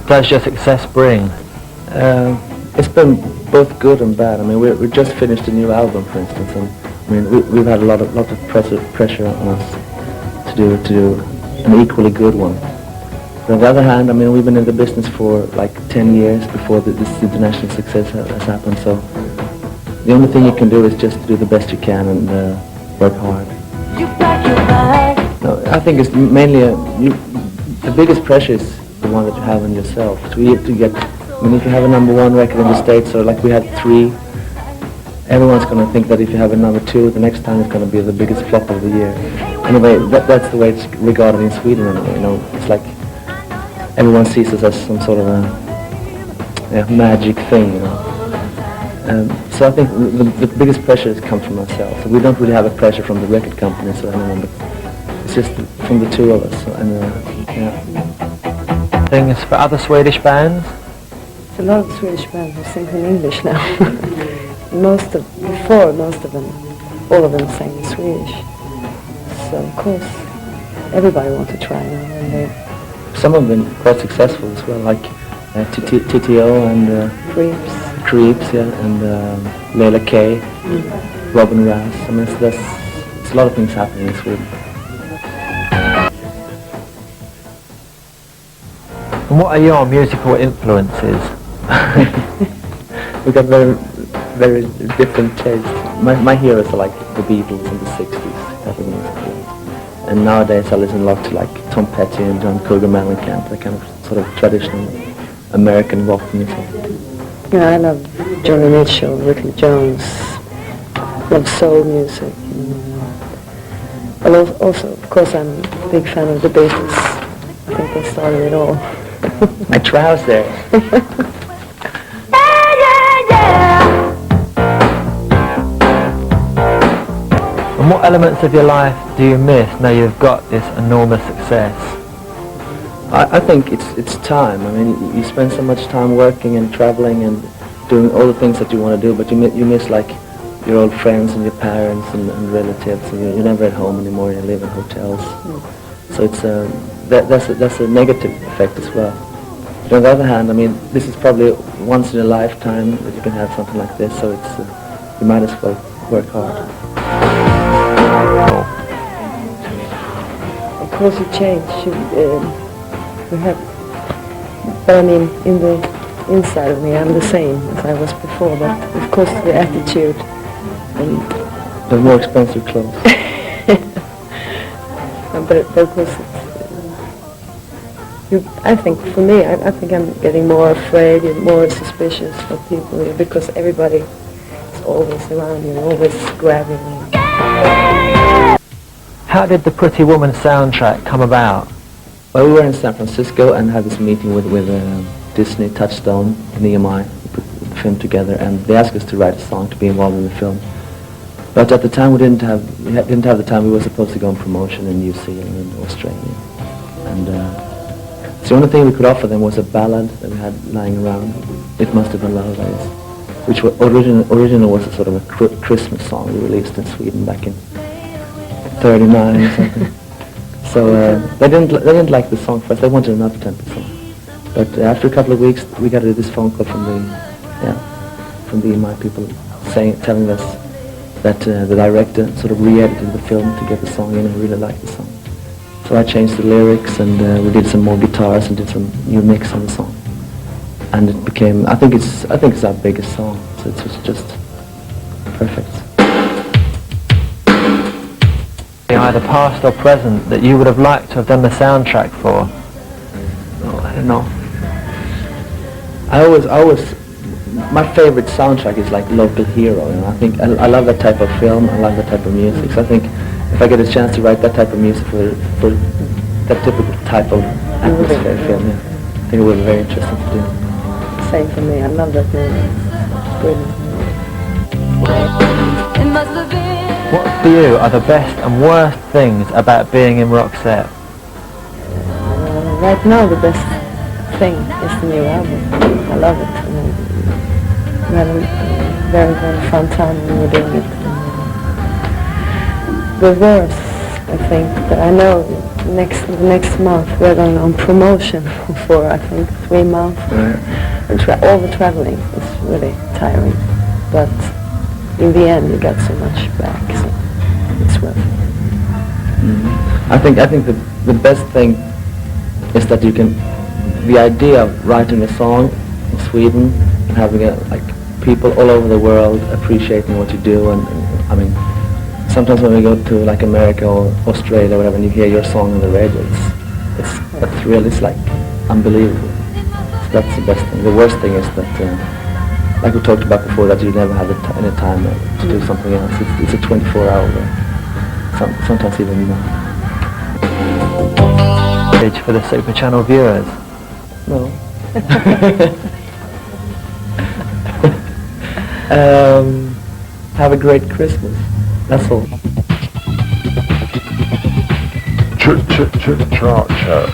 does your success bring? It's been both good and bad. I mean, we just finished a new album, for instance, and I mean, we've had a lot of pressure on us to do an equally good one. But on the other hand, I mean, we've been in the business for like 10 years before this international success has happened. So the only thing you can do is just do the best you can and work hard. No, I think it's mainly the biggest pressure is the one that you have on yourself. To get, I mean, if you have a #1 record in the States, or like we had 3, everyone's going to think that if you have a #2, the next time it's going to be the biggest flop of the year. Anyway, that's the way it's regarded in Sweden. Anyway, you know, it's like everyone sees us as some sort of a magic thing, you know. So I think the biggest pressure comes from ourselves. So we don't really have a pressure from the record companies or anyone, but it's just from the two of us. And yeah. Things for other Swedish bands? A lot of Swedish bands who sing in English now. most of them, all of them sang in Swedish. So of course, everybody wants to try now, and some of them quite successful as well, like TTO and Creeps, yeah, and Leila K, Robin Rass. I mean, there's a lot of things happening in Sweden. And what are your musical influences? We got very different tastes. My heroes are like the Beatles in the 60s, type of music. And nowadays I listen a lot to like Tom Petty and John Cougar Mellencamp, the kind of sort of traditional American rock music. Yeah, I love Joni Mitchell, Ricky Jones, love soul music. And also, of course, I'm a big fan of the Beatles. I think they started it all. My trouser. And what elements of your life do you miss now you've got this enormous success? I think it's time. I mean, you spend so much time working and traveling and doing all the things that you want to do, but you miss like your old friends and your parents and relatives, and you're never at home anymore. You live in hotels, so it's that's a negative effect as well. But on the other hand, I mean, this is probably once in a lifetime that you can have something like this, so it's you might as well work hard. Of course, you change. But I mean, in the inside of me, I'm the same as I was before. But of course, the attitude and the more expensive clothes. but of course, I think for me, I think I'm getting more afraid and more suspicious of people because everybody is always around you, always grabbing me. How did the Pretty Woman soundtrack come about? Well, we were in San Francisco and had this meeting with Disney, Touchstone, and EMI. We put the film together, and they asked us to write a song to be involved in the film. But at the time, we didn't have the time. We were supposed to go on promotion in New Zealand and Australia, and so the only thing we could offer them was a ballad that we had lying around. It Must Have Been Love, which original was a sort of a Christmas song we released in Sweden back in '39 or something. So they didn't like the song first. They wanted an up-tempo song. But after a couple of weeks, we got this phone call from the EMI people telling us that the director sort of re-edited the film to get the song in and really liked the song. So I changed the lyrics and we did some more guitars and did some new mix on the song. And it became, I think it's our biggest song. So it was just perfect. Either past or present that you would have liked to have done the soundtrack for? Oh, I don't know. My favorite soundtrack is like Local Hero, and I think I love that type of film. I love that type of music. So I think if I get a chance to write that type of music for that typical type of atmosphere film, yeah, I think it would be very interesting to do. Same for me. I love that movie. It's brilliant. What for you are the best and worst things about being in Roxette? Right now, the best thing is the new album. I love it. We had a very, very fun time when we were doing it. The worst I think. But I know next month we're going on promotion for, I think, 3 months. Right. And all the traveling is really tiring. But in the end, you got so much back, so it's worth it. I think the best thing is that you can, the idea of writing a song in Sweden and having people all over the world appreciating what you do, and I mean, sometimes when we go to like America or Australia or whatever, and you hear your song on the radio, it's really, it's like unbelievable. So that's the best thing. The worst thing is that, like we talked about before, that you never have any time to do something else. It's a 24-hour. Sometimes even more. For the Super Channel viewers. No. Have a great Christmas. That's all. Chart show.